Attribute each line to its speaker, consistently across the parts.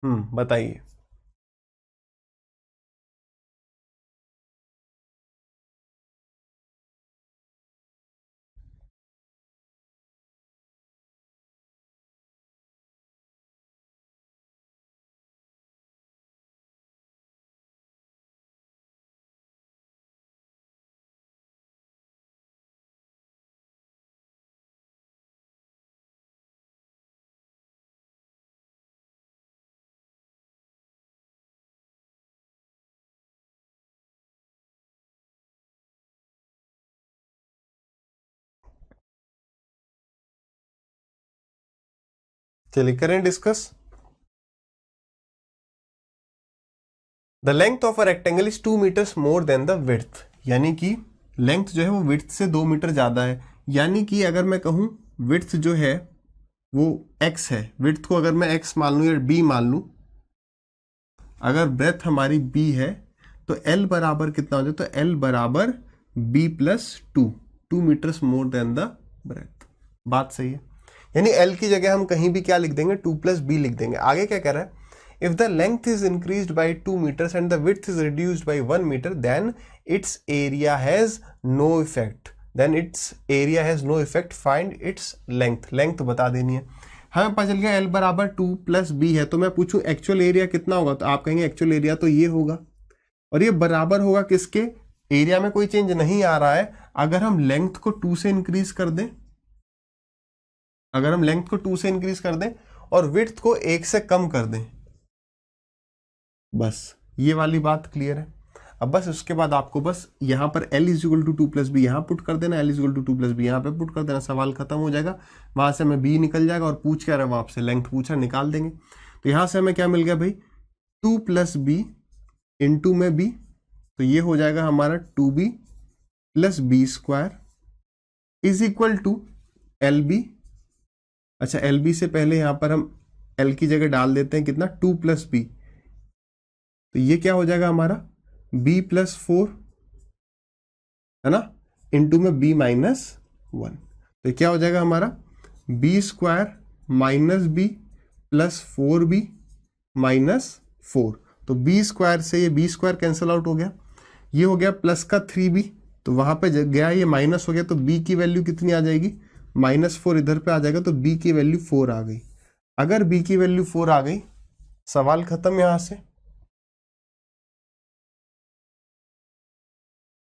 Speaker 1: बताइए। चलिए करें discuss. The length of a rectangle is 2 metres more than the width, यानी कि लेंथ जो है वो विड्थ से 2 मीटर ज्यादा है। यानी कि अगर मैं कहूं विड्थ जो है वो x है, विड्थ को अगर मैं x मान लूं या b मान लूं, अगर ब्रेथ हमारी b है तो l बराबर कितना हो जाए, तो l बराबर b plus 2 metres more than the breadth. बात सही है, यानी l की जगह हम कहीं भी क्या लिख देंगे, 2 + b लिख देंगे। आगे क्या कह रहा है, if the length is increased by 2 meters and the width is reduced by 1 meter, then its area has no effect, find its length बता देनी है। हमें पता चल गया l बराबर 2 + b है, तो मैं पूछूं एक्चुअल एरिया कितना होगा, तो आप कहेंगे एक्चुअल एरिया तो ये होगा, और ये बराबर होगा किसके, एरिया में कोई चेंज नहीं आ रहा है। अगर हम लेंथ को 2 से इंक्रीज कर दें, और विड्थ को 1 से कम कर दें, बस ये वाली बात क्लियर है। अब बस उसके बाद आपको बस यहाँ पर l = 2 + b यहाँ पुट कर देना, l = 2 + b यहाँ पे पुट कर देना, सवाल खत्म हो जाएगा। वहां से हमें b निकल जाएगा, और पूछ क्या रहा है आपसे, लेंथ पूछा, निकाल देंगे। तो यहाँ से हमें क्या मिल गया भाई, 2 + b इंटू में b, तो ये हो जाएगा हमारा 2b + b² is equal to lb। अच्छा, lb से पहले यहाँ पर हम l की जगह डाल देते हैं कितना, 2 + b, तो ये क्या हो जाएगा हमारा b + 4, है ना, इंटू में b - 1, तो क्या हो जाएगा हमारा b² - b + 4b - 4, तो b² से ये b² कैंसिल आउट हो गया, ये हो गया प्लस का 3b, तो वहां पे गया ये माइनस हो गया, तो b की वैल्यू कितनी आ जाएगी, -4 इधर पे आ जाएगा, तो b की वैल्यू 4 आ गई। अगर b की वैल्यू 4 आ गई, सवाल खत्म यहां से।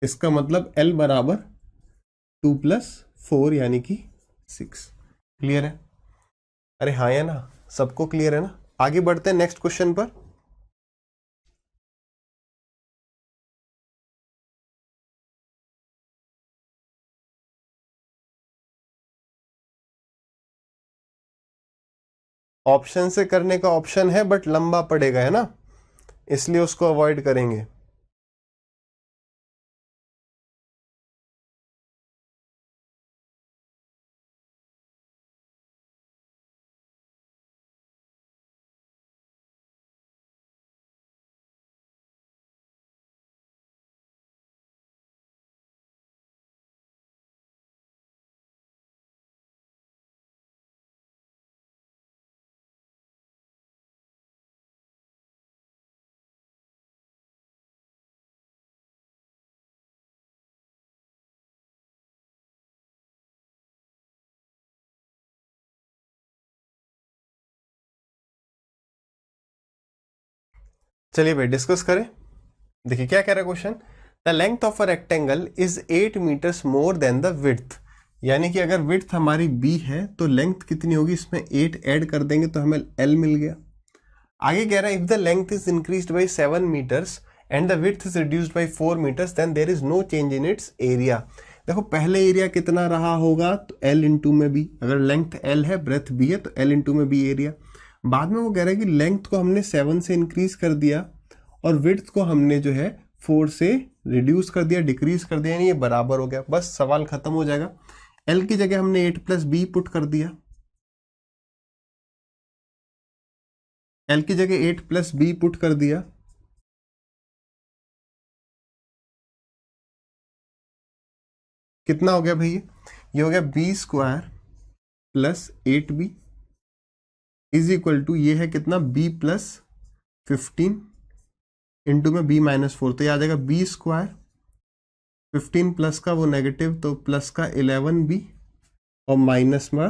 Speaker 1: इसका मतलब l बराबर 2 + 4 यानी कि 6। क्लियर है? अरे हाँ या ना, सबको क्लियर है ना? आगे बढ़ते हैं नेक्स्ट क्वेश्चन पर। ऑप्शन से करने का ऑप्शन है, बट लंबा पड़ेगा, है ना, इसलिए उसको अवॉइड करेंगे। चलिए भाई डिस्कस करें। देखिए क्या कह रहा है question, the length of a rectangle is 8 metres more than the width, यानी कि अगर विड्थ हमारी b है तो लेंथ कितनी होगी, इसमें 8 ऐड कर देंगे तो हमें l मिल गया। आगे कह रहा है, if the length is increased by 7 metres and the width is reduced by 4 metres, then there is no change in its area. देखो पहले एरिया कितना रहा होगा, तो l इंटू में b, अगर लेंथ l है ब्रेथ b है तो l इंटू में b एरिया। बाद में वो कह रहा है कि लेंथ को हमने 7 से इंक्रीज कर दिया और विड्थ को हमने जो है 4 से रिड्यूस कर दिया, डिक्रीज कर दिया, यानी ये बराबर हो गया, बस सवाल खत्म हो जाएगा। l की जगह हमने 8 + b पुट कर दिया, l की जगह 8 + b पुट कर दिया, कितना हो गया भैया, ये हो गया b² + 8b is equal to ये है कितना b प्लस 15 इंटू में b माइनस 4, तो ये आ जाएगा b स्क्वायर 15 प्लस का वो नेगेटिव तो प्लस का 11b और माइनस में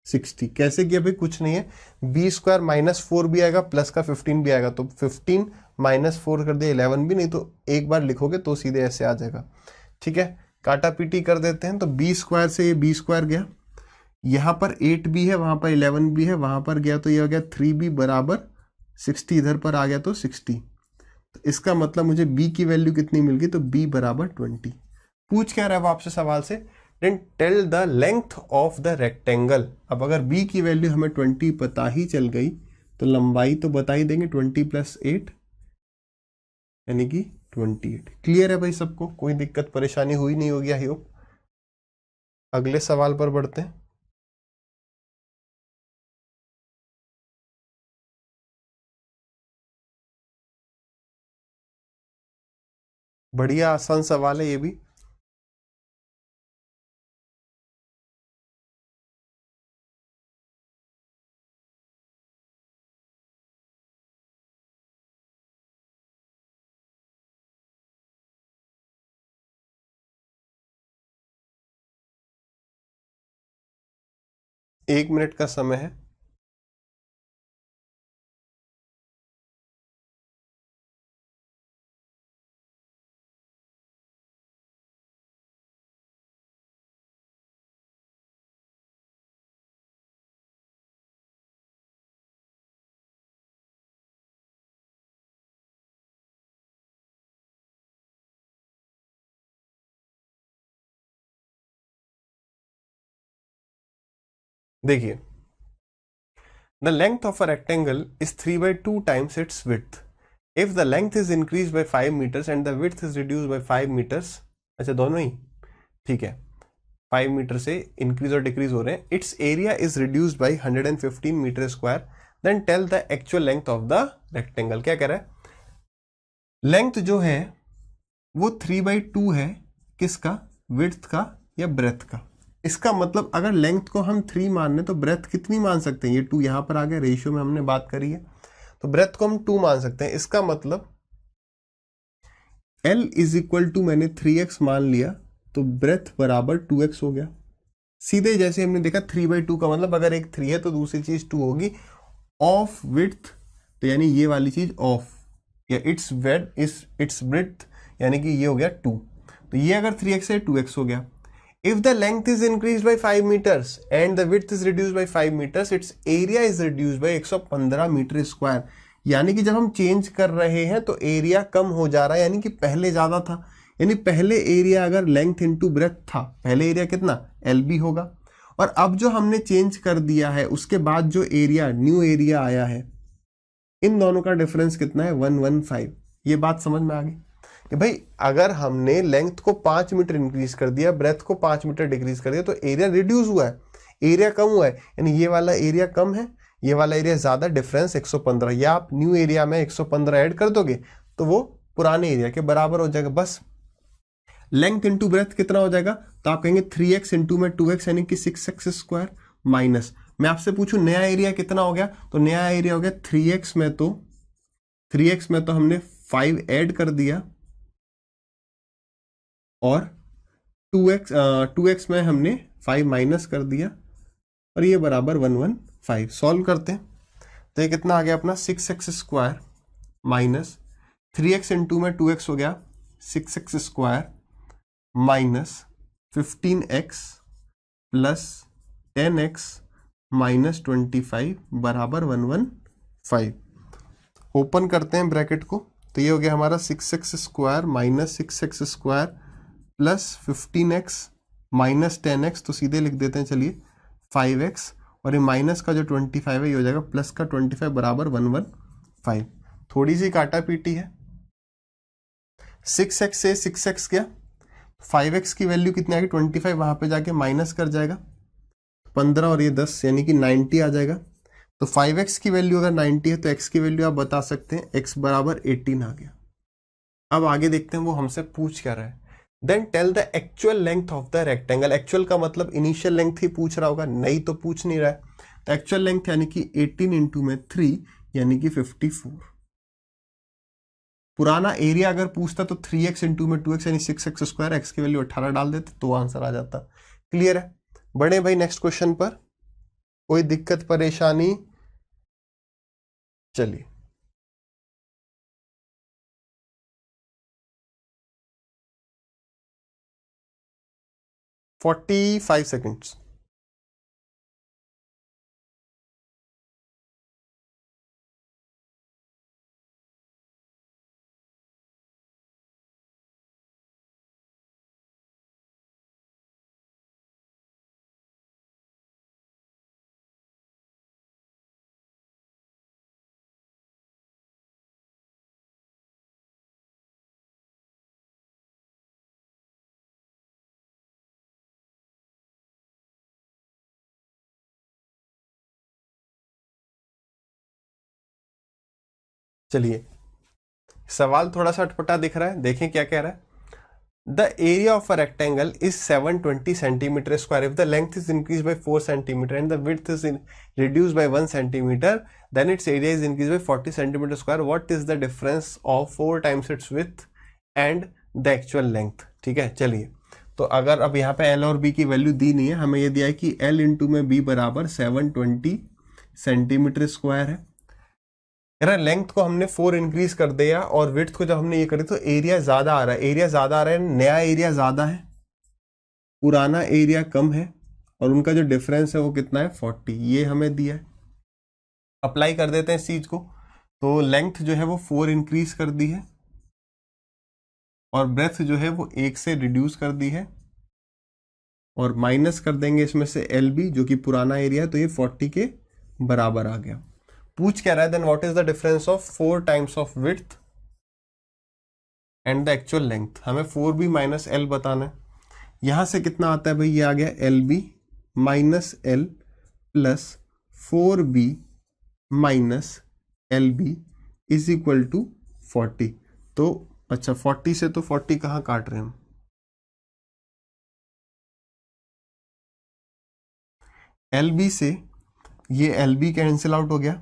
Speaker 1: 60। कैसे किया भाई, कुछ नहीं है, b स्क्वायर माइनस 4 भी आएगा प्लस का 15 भी आएगा, तो 15 माइनस 4 कर दिया 11 भी, नहीं तो एक बार लिखोगे तो सीधे ऐसे आ जाएगा। ठीक है, काटा पीटी कर देते हैं। तो b स्क्वायर से ये b स्क्वायर गया, यहाँ पर 8b है, वहां पर 11b है, वहां पर गया तो ये हो गया 3b बराबर 60, इधर पर आ गया तो 60। तो इसका मतलब मुझे b की वैल्यू कितनी मिल गई, तो b बराबर 20। पूछ क्या रहा है वो आपसे सवाल से, then tell the length of the rectangle. अब अगर b की वैल्यू हमें 20 पता ही चल गई तो लंबाई तो बता ही देंगे, 20 प्लस 8 यानी कि 28। क्लियर है भाई सबको, कोई दिक्कत परेशानी हुई नहीं होगी आई होप। अगले सवाल पर बढ़ते हैं। बढ़िया आसान सवाल है ये भी। एक मिनट का समय है। देखिए, the length of a rectangle is 3/2 times its width. If the length is increase by 5 metres and the width is reduce by 5 metres, अच्छा दोनों ही ठीक है, 5 मीटर से इंक्रीज और डिक्रीज हो रहे हैं, its area is reduced by 115 metre square, then tell the actual length of the rectangle. क्या कह रहा है, लेंथ जो है वो 3/2 है, किसका, विड्थ का या ब्रेथ का। इसका मतलब अगर लेंथ को हम 3 मानने तो ब्रेथ कितनी मान सकते हैं, ये 2 यहां पर आ गया, रेशियो में हमने बात करी है, तो ब्रेथ को हम 2 मान सकते हैं। इसका मतलब L इज इक्वल टू मैंने 3x मान लिया तो ब्रेथ बराबर 2x हो गया। सीधे जैसे हमने देखा 3/2 का मतलब अगर एक 3 है तो दूसरी चीज 2 होगी। ऑफ विड्थ तो यानी ये वाली चीज ऑफ, या इट्स वेड इट्स ब्रेथ यानी कि ये हो गया 2, तो ये अगर 3x है 2x हो गया। If the length is increased by 5 meters and the width is reduced by 5 meters, its area is reduced by 115 metre square. यानी कि जब हम चेंज कर रहे हैं तो एरिया कम हो जा रहा है, यानी कि पहले ज्यादा था, यानी पहले एरिया अगर लेंथ इनटू ब्रेथ था, पहले एरिया कितना LB होगा, और अब जो हमने चेंज कर दिया है उसके बाद जो एरिया न्यू एरिया आया है, इन दोनों का डिफरेंस कितना है 115। ये बात समझ में आ गई कि भाई अगर हमने लेंथ को 5 मीटर इंक्रीज कर दिया, ब्रेथ को 5 मीटर डिक्रीज कर दिया, तो एरिया रिड्यूस हुआ है, एरिया कम हुआ है, यानी ये वाला एरिया कम है, ये वाला एरिया ज्यादा, डिफरेंस 115। या आप न्यू एरिया में 115 ऐड कर दोगे तो वो पुराने एरिया के बराबर हो जाएगा। बस लेंथ इंटू ब्रेथ कितना हो जाएगा, तो आप कहेंगे 3x इंटू में 2x यानी कि 6x स्क्वायर माइनस, मैं आपसे पूछूं नया एरिया कितना हो गया, तो नया एरिया हो गया 3x में, तो 3x में तो हमने 5 ऐड कर दिया और 2x में हमने 5 माइनस कर दिया और ये बराबर 115। सॉल्व करते हैं तो ये कितना आ गया अपना 6x square minus 3x into में 2x हो गया 6x square minus 15x plus 10x minus 25 बराबर 115। ओपन करते हैं ब्रैकेट को, तो ये हो गया हमारा 6x square minus 6x square plus 15x minus 10x, तो सीधे लिख देते हैं चलिए 5x, और ये माइनस का जो 25 है ये हो जाएगा प्लस का 25 बराबर 115। थोड़ी सी काटा पीटी है, 6x से 6x गया, 5x की वैल्यू कितनी आएगी 25, वहां पे जाके माइनस कर जाएगा 15 और ये 10 यानी कि 90 आ जाएगा। तो 5x की वैल्यू अगर 90 है तो x की वैल्यू आप बता सकते हैं, x बराबर 18 आ गया। अब आगे देखते हैं वो हमसे पूछ क्या रहा है। Then tell the actual length of the rectangle. Actual का मतलब इनिशियल लेंथ ही पूछ रहा होगा, नहीं तो पूछ नहीं रहा है। तो एक्चुअल लेंथ यानी कि 18 इंटू में 3 यानी कि 54। पुराना एरिया अगर पूछता तो 3x इंटू में 2x यानी 6x स्क्वायर, x की वैल्यू 18 डाल देते तो आंसर आ जाता। क्लियर है? बढ़े भाई नेक्स्ट क्वेश्चन पर, कोई दिक्कत परेशानी? चलिए, फोर्टी 45 सेकेंड्स। चलिए, सवाल थोड़ा सा अटपटा दिख रहा है, देखें क्या कह रहा है। The area of a rectangle is 720 centimetre square if the length is increase by 4 centimetre and the width is reduce by 1 centimetre, then its area is increase by 40 centimetre square. What is the difference of 4 times its width and the actual length? ठीक है, चलिए, तो अगर अब यहाँ पे L और B की वैल्यू दी नहीं है, हमें ये दिया है कि एल इंटू में बी बराबर 720 सेंटीमीटर स्क्वायर है। यार लेंथ को हमने 4 इंक्रीज कर दिया और विड्थ को जब हमने ये करी तो एरिया ज्यादा आ रहा है, एरिया ज्यादा आ रहा है, नया एरिया ज्यादा है, पुराना एरिया कम है, और उनका जो डिफरेंस है वो कितना है 40, ये हमें दिया है। अप्लाई कर देते हैं इस चीज को, तो लेंथ जो है वो 4 इंक्रीज कर दी है और ब्रेथ जो है वो 1 से रिड्यूस कर दी है, और माइनस कर देंगे इसमें से एल बी जो कि पुराना एरिया है, तो ये 40 के बराबर आ गया। पूछ क्या रहा है, then what is the difference of 4 times of width and the actual length. हमें 4b माइनस एल बताना है। यहां से कितना आता है भाई, ये आ गया L B minus L plus 4b minus L B is equal to 40। तो अच्छा, 40 से तो 40 कहाँ काट रहे हैं हम, एल बी से ये एल बी कैंसिल आउट हो गया।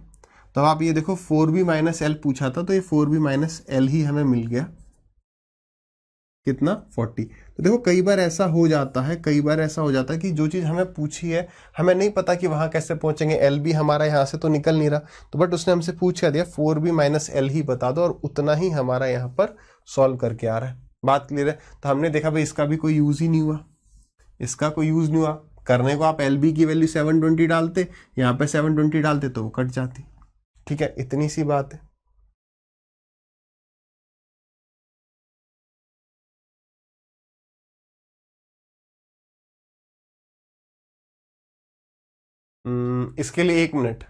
Speaker 1: तो आप ये देखो 4b माइनस एल पूछा था, तो ये 4b माइनस एल ही हमें मिल गया, कितना 40। तो देखो कई बार ऐसा हो जाता है, कई बार ऐसा हो जाता है कि जो चीज़ हमें पूछी है हमें नहीं पता कि वहाँ कैसे पहुंचेंगे, एल बी हमारा यहाँ से तो निकल नहीं रहा, तो बट उसने हमसे पूछ कर दिया 4b माइनस एल ही बता दो, और उतना ही हमारा यहाँ पर सॉल्व करके आ रहा है। बात क्लियर है? तो हमने देखा भाई इसका भी कोई यूज़ ही नहीं हुआ, इसका कोई यूज़ नहीं हुआ करने को। आप एल बी की वैल्यू 720 डालते, यहाँ पे 720 डालते तो वो कट जाती। ठीक है, इतनी सी बात है। इसके लिए 1 मिनट।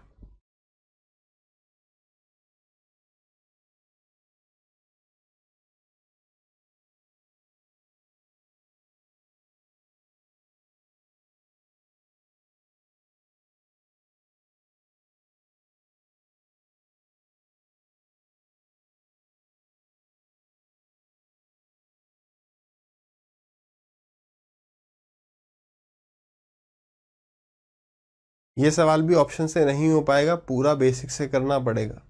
Speaker 1: ये सवाल भी ऑप्शन से नहीं हो पाएगा, पूरा बेसिक से करना पड़ेगा।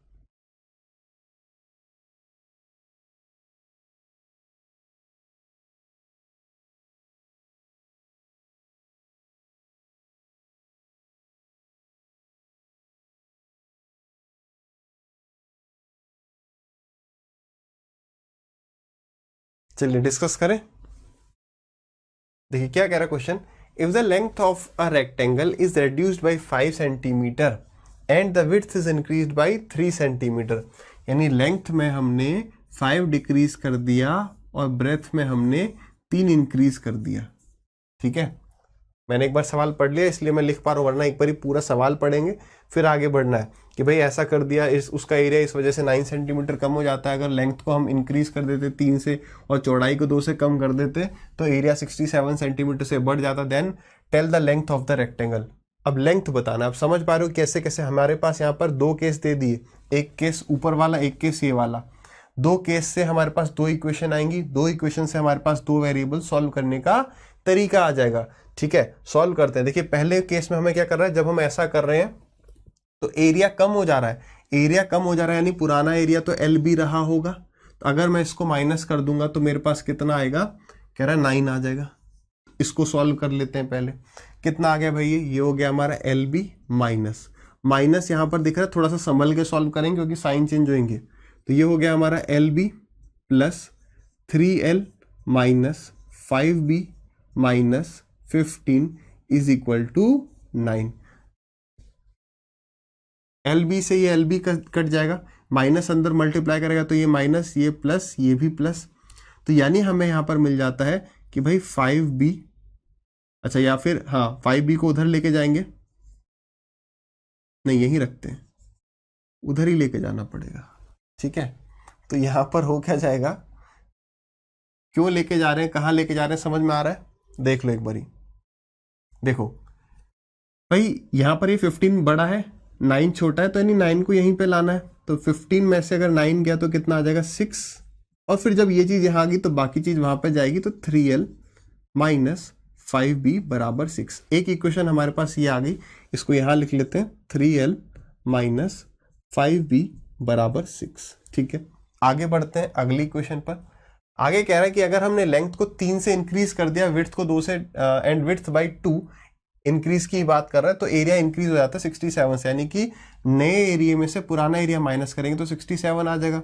Speaker 1: चलिए डिस्कस करें। देखिए क्या कह रहा है question, if the length of a rectangle is reduced bye 5 centimetre and the width is increased bye 3 centimetre, यानी लेंथ में हमने 5 डिक्रीज कर दिया और ब्रेथ में हमने 3 इंक्रीज कर दिया। ठीक है, मैंने एक बार सवाल पढ़ लिया इसलिए मैं लिख पा रहा हूँ, वरना एक बार ही पूरा सवाल पढ़ेंगे फिर आगे बढ़ना है कि भाई ऐसा कर दिया, इस उसका एरिया इस वजह से 9 सेंटीमीटर कम हो जाता है। अगर लेंथ को हम इंक्रीज कर देते 3 से और चौड़ाई को 2 से कम कर देते तो एरिया 67 सेंटीमीटर से बढ़ जाता। Then tell the length of the rectangle. अब लेंथ बताना, आप समझ पा रहे हो कैसे कैसे। हमारे पास यहाँ पर 2 केस दे दिए, एक केस ऊपर वाला, एक केस ये वाला। 2 केस से हमारे पास 2 इक्वेशन आएंगी, 2 इक्वेशन से हमारे पास 2 वेरिएबल सॉल्व करने का तरीका आ जाएगा। ठीक है, सॉल्व करते हैं। देखिए पहले केस में हमें क्या कर रहा है, जब हम ऐसा कर रहे हैं तो एरिया कम हो जा रहा है, एरिया कम हो जा रहा है यानी पुराना एरिया तो एल बी रहा होगा। तो अगर मैं इसको माइनस कर दूंगा तो मेरे पास कितना आएगा, कह रहा है 9 आ जाएगा। इसको सॉल्व कर लेते हैं पहले। कितना आ गया भाई, ये हो गया हमारा एल बी माइनस माइनस, यहां पर दिख रहा है, थोड़ा सा संभल के सॉल्व करेंगे क्योंकि साइन चेंज होंगे। तो ये हो गया हमारा L B plus 3L minus 5B minus 15 is equal to 9। L B से ये एल बी कट जाएगा, माइनस अंदर मल्टीप्लाई करेगा तो ये माइनस, ये प्लस, ये भी प्लस। तो यानी हमें यहां पर मिल जाता है कि भाई 5B, अच्छा या फिर हाँ 5B को उधर लेके जाएंगे, नहीं यहीं रखते हैं, उधर ही लेके जाना पड़ेगा। ठीक है, तो यहां पर हो क्या जाएगा, क्यों लेके जा रहे हैं, कहाँ लेके जा रहे हैं, समझ में आ रहा है। देख लो एक बारी, देखो भाई यहां पर ये 15 बड़ा है, 9 छोटा है, तो यानी 9 को यहीं पे लाना है। तो 15 में से अगर 9 गया तो कितना आ जाएगा 6, और फिर जब ये चीज यहां आ गई तो बाकी चीज वहां पे जाएगी, तो 3L माइनस 5B बराबर 6। एक इक्वेशन हमारे पास ये आ गई, इसको यहां लिख लेते हैं, 3L माइनस 5B बराबर 6। ठीक है, आगे बढ़ते हैं अगली इक्वेशन पर। आगे कह रहा है कि अगर हमने लेंथ को 3 से इंक्रीज कर दिया, विड्थ को 2 से एंड विड्थ बाई 2 इंक्रीज की बात कर रहा है, तो एरिया इंक्रीज हो जाता है 67 से, यानी कि नए एरिया में से पुराना एरिया माइनस करेंगे तो 67 आ जाएगा।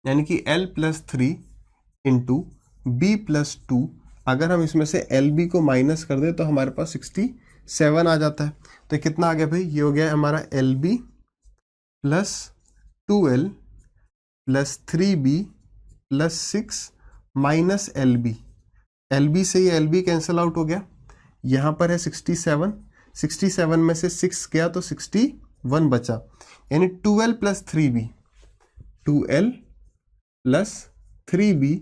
Speaker 1: यानी कि L plus 3 into B plus 2, अगर हम इसमें से एल बी को माइनस कर दे तो हमारे पास 67 आ जाता है। तो कितना आ गया भाई, ये हो गया हमारा L B plus 2L plus 3B plus 6 minus L B. L B से ये एल बी कैंसिल आउट हो गया, यहां पर है 67, 67 में से 6 गया तो 61 बचा, यानी 2L plus 3B, 2L plus 3B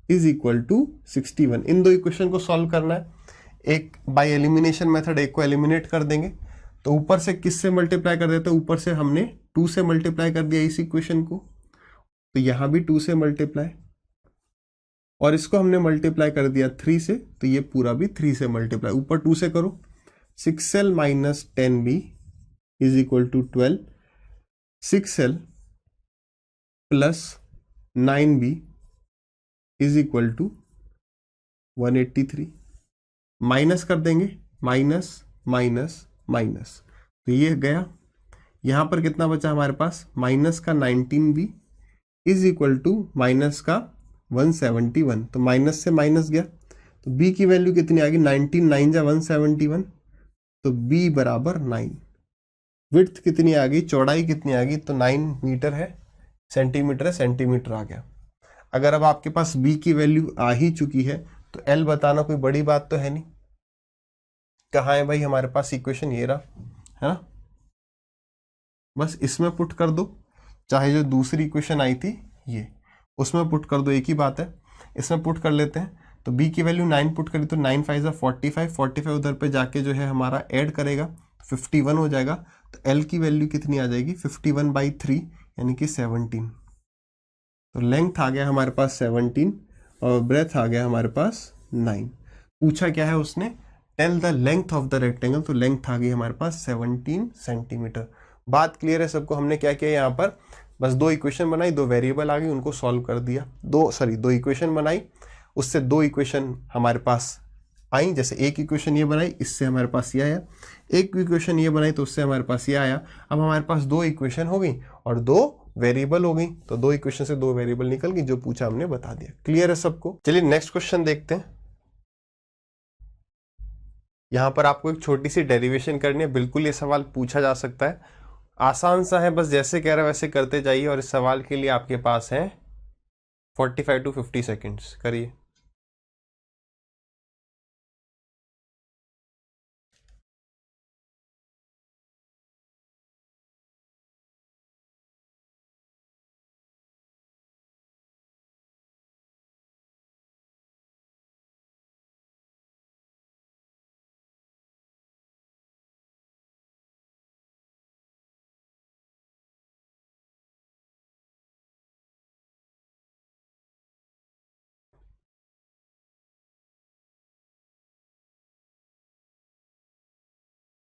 Speaker 1: is equal to 61। इन दो इक्वेशन को सॉल्व करना है, एक बाय एलिमिनेशन मेथड, एक को एलिमिनेट कर देंगे। तो ऊपर से किससे मल्टीप्लाई कर देते हैं, ऊपर से हमने 2 से मल्टीप्लाई कर दिया इस इक्वेशन को, तो यहां भी 2 से मल्टीप्लाई, और इसको हमने मल्टीप्लाई कर दिया 3 से, तो ये पूरा भी 3 से मल्टीप्लाई, ऊपर 2 से करो, 6L minus 10B is equal to 12, 6L plus 9B is equal to 183। Minus कर देंगे, माइनस माइनस माइनस, तो ये गया। यहां पर कितना बचा हमारे पास, माइनस का 19B is equal to minus का 171, तो माइनस से माइनस गया, तो B की वैल्यू कितनी आ गई, 19, 9 जा 171, तो B बराबर 9। विड्थ कितनी आ गई, चौड़ाई कितनी आ गई, तो 9 मीटर है, सेंटीमीटर है, सेंटीमीटर आ गया। अगर अब आपके पास B की वैल्यू आ ही चुकी है तो L बताना कोई बड़ी बात तो है नहीं। कहाँ है भाई हमारे पास इक्वेशन, ये रहा है ना, बस इसमें पुट कर दो, चाहे जो दूसरी इक्वेशन आई थी ये, उसमें पुट कर दो, एक ही बात है। इसमें पुट कर लेते हैं, तो B की वैल्यू 9 पुट करी तो 9 5 45, 45 उधर पे जाके जो है हमारा ऐड करेगा, 51 हो जाएगा। तो L की वैल्यू कितनी आ जाएगी, 51/3 यानी कि 17। तो लेंथ आ गया हमारे पास 17 और ब्रेथ आ गया हमारे पास 9। पूछा क्या है उसने, tell the length of the rectangle, तो लेंथ आ गई हमारे पास 17 सेंटीमीटर। बात क्लियर है सबको। हमने क्या किया यहाँ पर, बस 2 इक्वेशन बनाई, 2 वेरिएबल आ गई, उनको सॉल्व कर दिया। 2 इक्वेशन बनाई, उससे 2 इक्वेशन हमारे पास आई, जैसे एक इक्वेशन ये बनाई, इससे हमारे पास ये आया, एक इक्वेशन ये बनाई तो उससे हमारे पास ये आया। अब हमारे पास 2 इक्वेशन हो गई और 2 वेरिएबल हो गई, तो 2 इक्वेशन से 2 वेरिएबल निकल गई, जो पूछा हमने बता दिया। क्लियर है सबको। चलिए नेक्स्ट क्वेश्चन देखते हैं। यहां पर आपको एक छोटी सी डेरिवेशन करनी है, बिल्कुल ये सवाल पूछा जा सकता है, आसान सा है, बस जैसे कह रहा है वैसे करते जाइए, और इस सवाल के लिए आपके पास है 45 to 50 सेकेंड्स। करिए।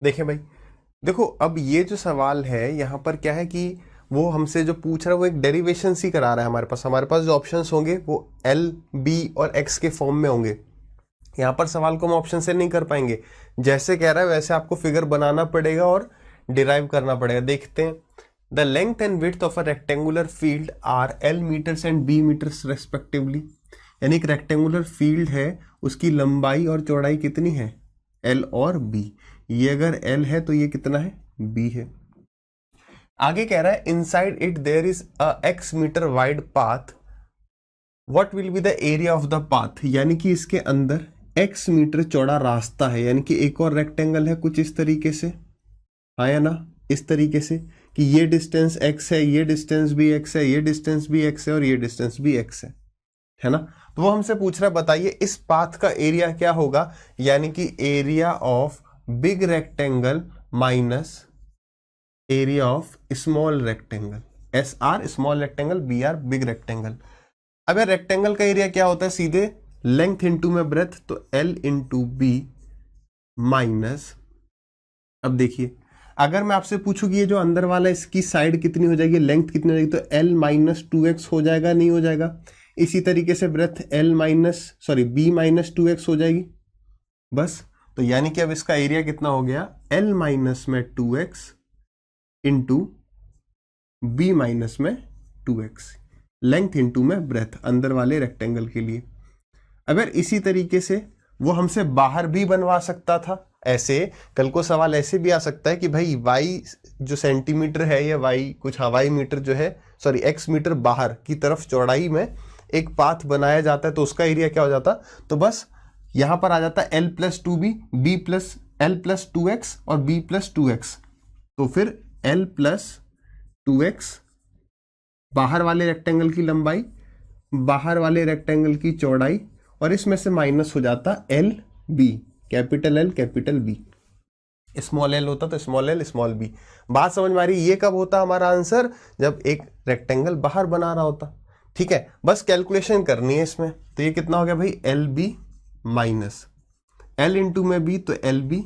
Speaker 1: देखें भाई, देखो अब ये जो सवाल है यहाँ पर क्या है कि वो हमसे जो पूछ रहा है वो एक डेरिवेशन सी करा रहा है हमारे पास जो ऑप्शंस होंगे वो एल, बी और एक्स के फॉर्म में होंगे। यहाँ पर सवाल को हम ऑप्शन से नहीं कर पाएंगे, जैसे कह रहा है वैसे आपको फिगर बनाना पड़ेगा और डिराइव करना पड़ेगा। देखते हैं, the length and width of a rectangular field are L metres and B metres respectively. यानी एक रेक्टेंगुलर फील्ड है, उसकी लंबाई और चौड़ाई कितनी है, एल और बी। ये अगर एल है तो ये कितना है, बी है। आगे कह रहा है inside it there is a X metre wide path, what will be the area of the path. यानी कि इसके अंदर एक्स मीटर चौड़ा रास्ता है, यानी कि एक और रेक्टेंगल है कुछ इस तरीके से, हाँ या ना, इस तरीके से कि ये डिस्टेंस एक्स है, ये डिस्टेंस भी एक्स है, ये डिस्टेंस भी एक्स है और ये डिस्टेंस भी एक्स है ना। तो वो हमसे पूछ रहा है बताइए इस पाथ का एरिया क्या होगा, यानी कि area of big rectangle minus area of small rectangle. S R small rectangle, B R big rectangle. अब यार रेक्टेंगल का एरिया क्या होता है, सीधे लेंथ इंटू में ब्रेथ, तो एल इंटू बी माइनस, अब देखिए अगर मैं आपसे पूछूं कि ये जो अंदर वाला इसकी साइड कितनी हो जाएगी, लेंथ कितनी हो जाएगी, तो एल माइनस 2x हो जाएगा, नहीं हो जाएगा। इसी तरीके से ब्रेथ बी माइनस 2x हो जाएगी बस। तो यानी कि अब इसका एरिया कितना हो गया, एल माइनस में 2x इंटू बी माइनस में 2x, लेंथ इंटू में ब्रेथ अंदर वाले रेक्टेंगल के लिए। अगर इसी तरीके से वो हमसे बाहर भी बनवा सकता था, ऐसे कल को सवाल ऐसे भी आ सकता है कि भाई y जो सेंटीमीटर है या y कुछ हवाई मीटर जो है, सॉरी x मीटर बाहर की तरफ चौड़ाई में एक पाथ बनाया जाता है, तो उसका एरिया क्या हो जाता, तो बस यहां पर आ जाता है l plus 2b, b plus l plus 2x और b प्लस 2x। तो फिर l प्लस 2x बाहर वाले रेक्टेंगल की लंबाई, बाहर वाले रेक्टेंगल की चौड़ाई, और इसमें से माइनस हो जाता L B, capital L capital B. Small L होता तो स्मॉल एल स्मॉल बी। बात समझ में आ रही, ये कब होता हमारा आंसर, जब एक रेक्टेंगल बाहर बना रहा होता। ठीक है, बस कैलकुलेशन करनी है इसमें। तो ये कितना हो गया भाई, L B minus L into में बी, तो L B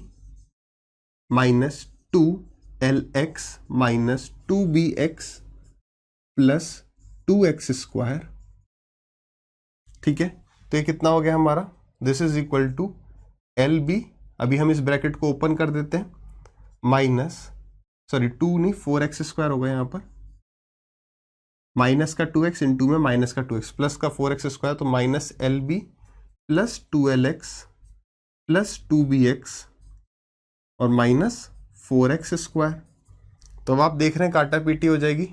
Speaker 1: minus 2 L X minus 2b X plus 2x square. ठीक है, तो ये कितना हो गया हमारा, this is equal to L B, अभी हम इस ब्रैकेट को ओपन कर देते हैं, माइनस 2 नहीं 4x स्क्वायर होगा यहाँ पर, माइनस का 2x इंटू में माइनस का 2x प्लस का 4x स्क्वायर, तो minus L B plus 2lx plus 2bx और माइनस 4x स्क्वायर। तो अब आप देख रहे हैं काटा पीटी हो जाएगी,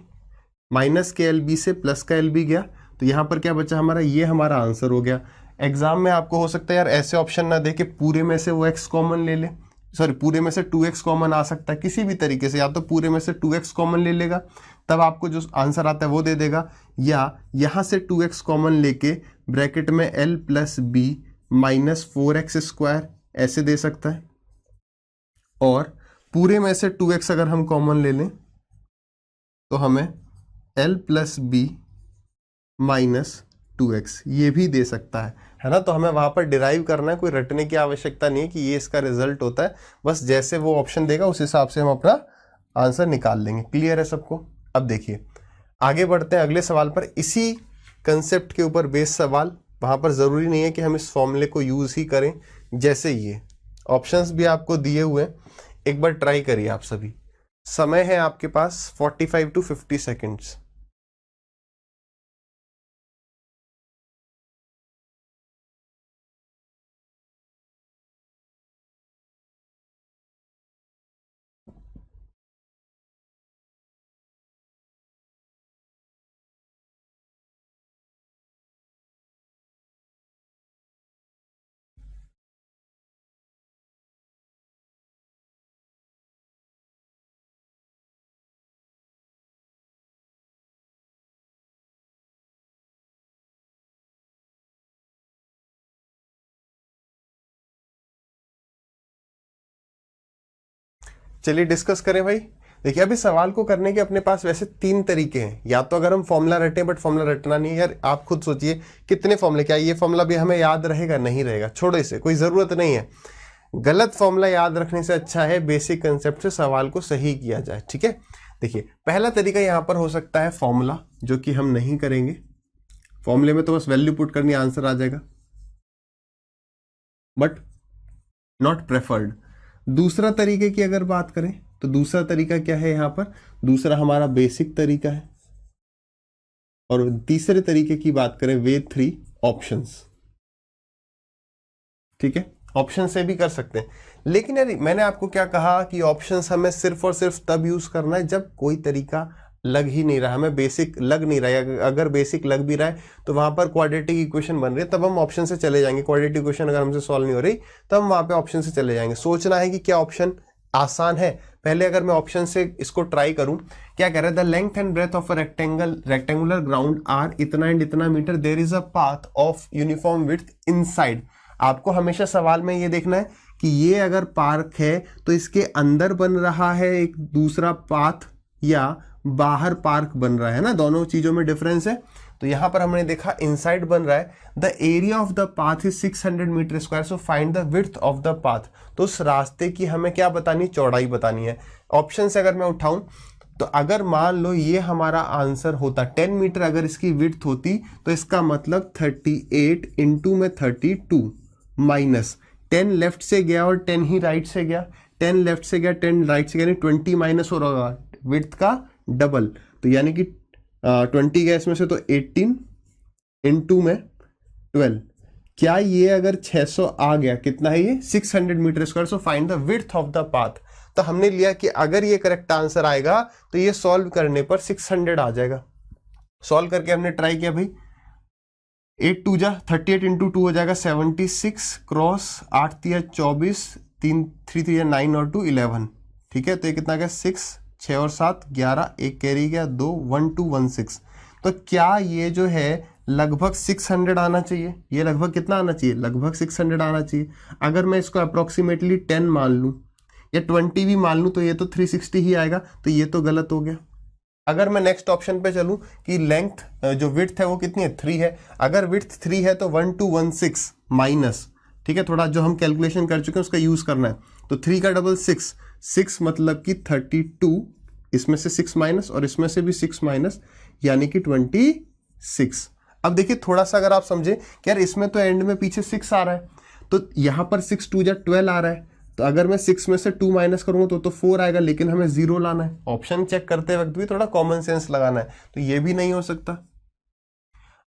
Speaker 1: माइनस के एल बी से प्लस का एल बी गया, तो यहाँ पर क्या बचा हमारा, ये हमारा आंसर हो गया। एग्जाम में आपको हो सकता है यार ऐसे ऑप्शन ना दे के पूरे में से वो x कॉमन ले ले, सॉरी पूरे में से 2x कॉमन आ सकता है किसी भी तरीके से, या तो पूरे में से 2x कॉमन ले लेगा तब आपको जो आंसर आता है वो दे देगा, या यहाँ से 2x कॉमन लेके ब्रैकेट में l plus B minus 4x square ऐसे दे सकता है, और पूरे में से 2x अगर हम कॉमन ले लें तो हमें l plus B minus 2x ये भी दे सकता है ना। तो हमें वहां पर डिराइव करना है, कोई रटने की आवश्यकता नहीं है कि ये इसका रिजल्ट होता है, बस जैसे वो ऑप्शन देगा उस हिसाब से हम अपना आंसर निकाल लेंगे। क्लियर है सबको। अब देखिए आगे बढ़ते हैं अगले सवाल पर, इसी कंसेप्ट के ऊपर बेस सवाल। वहां पर जरूरी नहीं है कि हम इस फॉर्मूले को यूज ही करें, जैसे ये ऑप्शंस भी आपको दिए हुए, एक बार ट्राई करिए आप सभी। समय है आपके पास 45 to 50 सेकेंड्स। चलिए डिस्कस करें भाई। देखिए अभी सवाल को करने के अपने पास वैसे 3 तरीके हैं, या तो अगर हम फॉर्मूला रटें, बट फॉर्मूला रटना नहीं है यार, आप खुद सोचिए कितने फॉर्मूले, क्या ये फॉर्मूला भी हमें याद रहेगा, नहीं रहेगा, छोड़ो इसे, कोई ज़रूरत नहीं है। गलत फॉर्मूला याद रखने से अच्छा है बेसिक कंसेप्ट से सवाल को सही किया जाए। ठीक है, देखिए पहला तरीका यहां पर हो सकता है फॉर्मूला, जो कि हम नहीं करेंगे। फॉर्मूले में तो बस वैल्यू पुट करनी, आंसर आ जाएगा, बट नॉट प्रेफर्ड। दूसरा तरीके की अगर बात करें तो दूसरा तरीका क्या है यहां पर, दूसरा हमारा बेसिक तरीका है। और तीसरे तरीके की बात करें वे 3 ऑप्शंस। ठीक है, ऑप्शन से भी कर सकते हैं, लेकिन यार मैंने आपको क्या कहा कि ऑप्शंस हमें सिर्फ और सिर्फ तब यूज करना है जब कोई तरीका लग ही नहीं रहा, हमें बेसिक लग नहीं रहा है। अगर बेसिक लग भी रहा है तो वहां पर क्वाड्रेटिक इक्वेशन बन रही है, तब हम ऑप्शन से चले जाएंगे। क्वाड्रेटिक इक्वेशन अगर हमसे सॉल्व नहीं हो रही तो हम वहां पे ऑप्शन से चले जाएंगे। सोचना है कि क्या ऑप्शन आसान है। पहले अगर मैं ऑप्शन से इसको ट्राई करूं, क्या कह रहा है, the length and breadth of a rectangular ground are इतना एंड इतना metre, there is a path of uniform width inside. आपको हमेशा सवाल में ये देखना है कि ये अगर पार्क है तो इसके अंदर बन रहा है एक दूसरा पाथ या बाहर पार्क बन रहा है ना, दोनों चीजों में डिफरेंस है। तो यहां पर हमने देखा इनसाइड बन रहा है। The area of the path is 600 metre square, so find the width of the path. तो उस रास्ते की हमें क्या बतानी, चौड़ाई बतानी है। ऑप्शन से अगर मैं उठाऊं तो अगर मान लो ये हमारा आंसर होता 10 मीटर, अगर इसकी विड्थ होती तो इसका मतलब 38 इंटू में 32 माइनस 10 लेफ्ट से गया और 10 ही राइट से गया, 10 लेफ्ट से गया 10 राइट से गया, यानी 20 माइनस हो रहा होगा विड्थ का डबल। तो यानी कि 20 गया इसमें से, तो 18 इंटू में 12। क्या ये अगर 600 आ गया, कितना है ये 600 metre square, so find the width of the path. तो हमने लिया कि अगर ये करेक्ट आंसर आएगा तो ये सॉल्व करने पर 600 आ जाएगा। सॉल्व करके हमने ट्राई किया भाई, 8 2 जा 38 इंटू 2 हो जाएगा 76 क्रॉस 8 3 24 3 3 3 9 और 2 11। ठीक है, तो ये कितना गया 6 6 और 7 11, एक कैरी गया 2 1 2 1 6। तो क्या ये जो है लगभग 600 आना चाहिए, ये लगभग कितना आना चाहिए, लगभग 600 आना चाहिए। अगर मैं इसको अप्रोक्सीमेटली 10 मान लूं या 20 भी मान लूं तो ये तो 360 ही आएगा, तो ये तो गलत हो गया। अगर मैं नेक्स्ट ऑप्शन पे चलूं कि लेंथ जो विड्थ है वो कितनी है, 3 है। अगर विड्थ 3 है तो 1216 माइनस, ठीक है, थोड़ा जो हम कैलकुलेशन कर चुके हैं उसका यूज करना है। तो 3 का डबल 6 मतलब कि 32, इसमें से 6 माइनस और इसमें से भी 6 माइनस, यानी कि 26। अब देखिए थोड़ा सा अगर आप समझे कि यार इसमें तो एंड में पीछे 6 आ रहा है, तो यहां पर 6 2 जा 12 आ रहा है, तो अगर मैं 6 में से 2 माइनस करूंगा तो 4 आएगा, लेकिन हमें 0 लाना है। ऑप्शन चेक करते वक्त भी थोड़ा कॉमन सेंस लगाना है, तो ये भी नहीं हो सकता।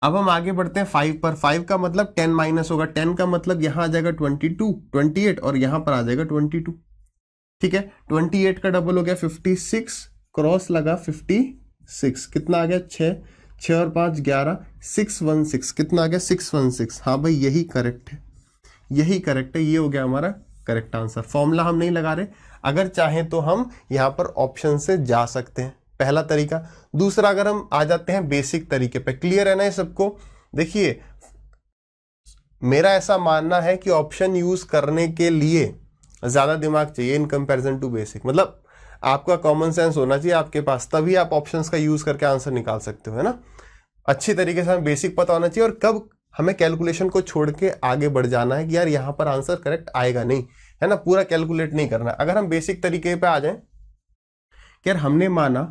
Speaker 1: अब हम आगे बढ़ते हैं 5 पर। 5 का मतलब 10 माइनस होगा, 10 का मतलब यहां आ जाएगा 22 28 और यहां पर आ जाएगा 22। ठीक है, 28 का डबल हो गया 56 क्रॉस लगा 56, कितना आ गया 6 6 और 5 11 616, कितना आ गया 616। हाँ भाई यही करेक्ट है, यही करेक्ट है, ये हो गया हमारा करेक्ट आंसर। फॉर्मूला हम नहीं लगा रहे, अगर चाहें तो हम यहां पर ऑप्शन से जा सकते हैं, पहला तरीका। दूसरा अगर हम आ जाते हैं बेसिक तरीके पे, क्लियर है ना ये सबको। देखिए मेरा ऐसा मानना है कि ऑप्शन यूज करने के लिए ज्यादा दिमाग चाहिए इन कंपैरिजन टू बेसिक, मतलब आपका कॉमन सेंस होना चाहिए आपके पास, तभी आप ऑप्शंस का यूज करके आंसर निकाल सकते हो, है ना। अच्छी तरीके से हमें बेसिक पता होना चाहिए और कब हमें कैलकुलेशन को छोड़ के आगे बढ़ जाना है कि यार यहां पर आंसर करेक्ट आएगा नहीं, है ना, पूरा कैलकुलेट नहीं करना। अगर हम बेसिक तरीके पे आ जाएं कि यार हमने माना,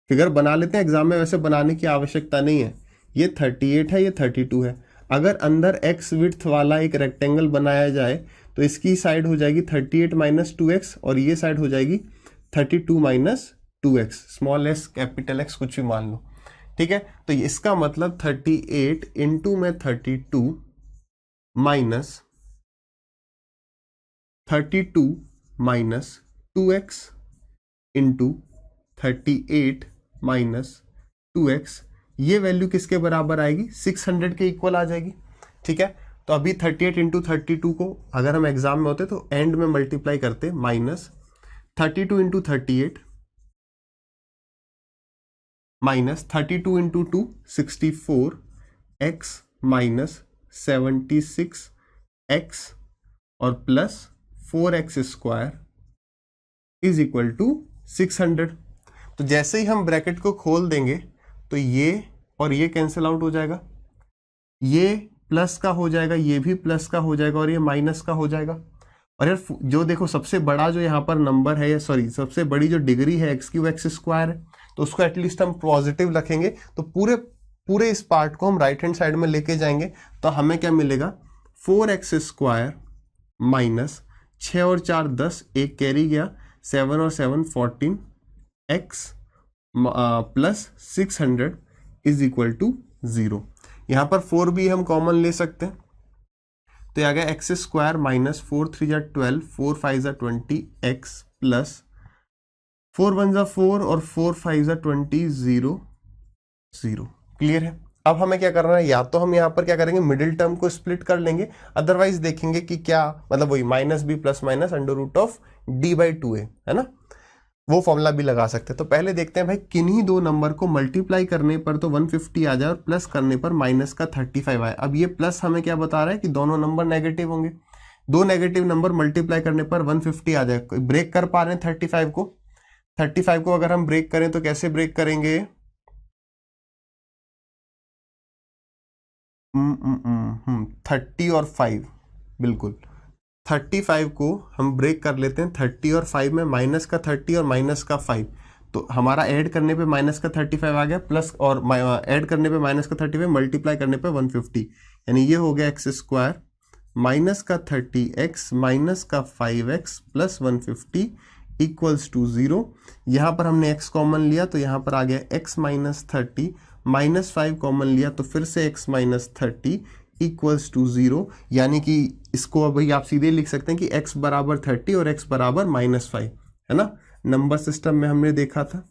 Speaker 1: फिगर बना लेते हैं, एग्जाम में वैसे बनाने की आवश्यकता नहीं है, ये 38 है ये 32 है। अगर अंदर x विड्थ वाला एक रेक्टेंगल बनाया जाए तो इसकी साइड हो जाएगी 38 माइनस 2x और ये साइड हो जाएगी 32 minus 2x, small S capital x कुछ भी मान लो। ठीक है, तो इसका मतलब 38 इंटू में 32 minus 32 minus 2x into 38 minus 2x, ये वैल्यू किसके बराबर आएगी, 600 के इक्वल आ जाएगी। ठीक है, तो अभी 38 इंटू 32 को अगर हम एग्जाम में होते तो एंड में मल्टीप्लाई करते, minus 32 into 38 minus 32 into 2 64 x minus 76 x और plus 4x square is equal to 600। तो जैसे ही हम ब्रैकेट को खोल देंगे तो ये और ये कैंसिल आउट हो जाएगा, ये प्लस का हो जाएगा, ये भी प्लस का हो जाएगा और ये माइनस का हो जाएगा। और यार जो देखो सबसे बड़ा जो यहाँ पर नंबर है, या सॉरी सबसे बड़ी जो डिग्री है एक्स क्यूब एक्स स्क्वायर है, तो उसको एटलीस्ट हम पॉजिटिव रखेंगे, तो पूरे पूरे इस पार्ट को हम राइट हैंड साइड में लेके जाएंगे, तो हमें क्या मिलेगा 4x स्क्वायर माइनस 6 और 4 10, एक कैरी गया, 7 और 7 14 x plus 600 is equal to 0। यहाँ पर 4 भी हम कॉमन ले सकते हैं, तो आ गया एक्स स्क्वायर माइनस 4 3 जा 12 4 5 जा 20 x प्लस 4 1 जा 4 और 4 5 जा 20 0 0। क्लियर है। अब हमें क्या करना है, या तो हम यहाँ पर क्या करेंगे मिडिल टर्म को स्प्लिट कर लेंगे, अदरवाइज देखेंगे कि क्या मतलब वही minus B plus minus under root of D by 2a है ना, वो फॉर्मूला भी लगा सकते हैं। तो पहले देखते हैं भाई किन्हीं दो नंबर को मल्टीप्लाई करने पर तो 150 आ जाए और प्लस करने पर माइनस का 35 आए। अब ये प्लस हमें क्या बता रहा है कि दोनों नंबर नेगेटिव होंगे, दो नेगेटिव नंबर मल्टीप्लाई करने पर 150 आ जाए। ब्रेक कर पा रहे हैं 35 को, 35 को अगर हम ब्रेक करें तो कैसे ब्रेक करेंगे, 30 और 5, बिल्कुल 35 को हम ब्रेक कर लेते हैं 30 और 5 में, माइनस का 30 और माइनस का 5, तो हमारा ऐड करने पे माइनस का 35 आ गया, प्लस और ऐड करने पे माइनस का 35 मल्टीप्लाई करने पे 150, यानी ये हो गया एक्स स्क्वायर माइनस का 30x माइनस का 5x प्लस 150 इक्वल्स टू 0। यहाँ पर हमने x कॉमन लिया तो यहाँ पर आ गया x माइनस 30 माइनस 5 कॉमन लिया तो फिर से x माइनस 30 इक्वल्स टू 0, यानी कि इसको अब भाई आप सीधे लिख सकते हैं कि x बराबर 30 और x बराबर -5 है ना, नंबर सिस्टम में हमने देखा था।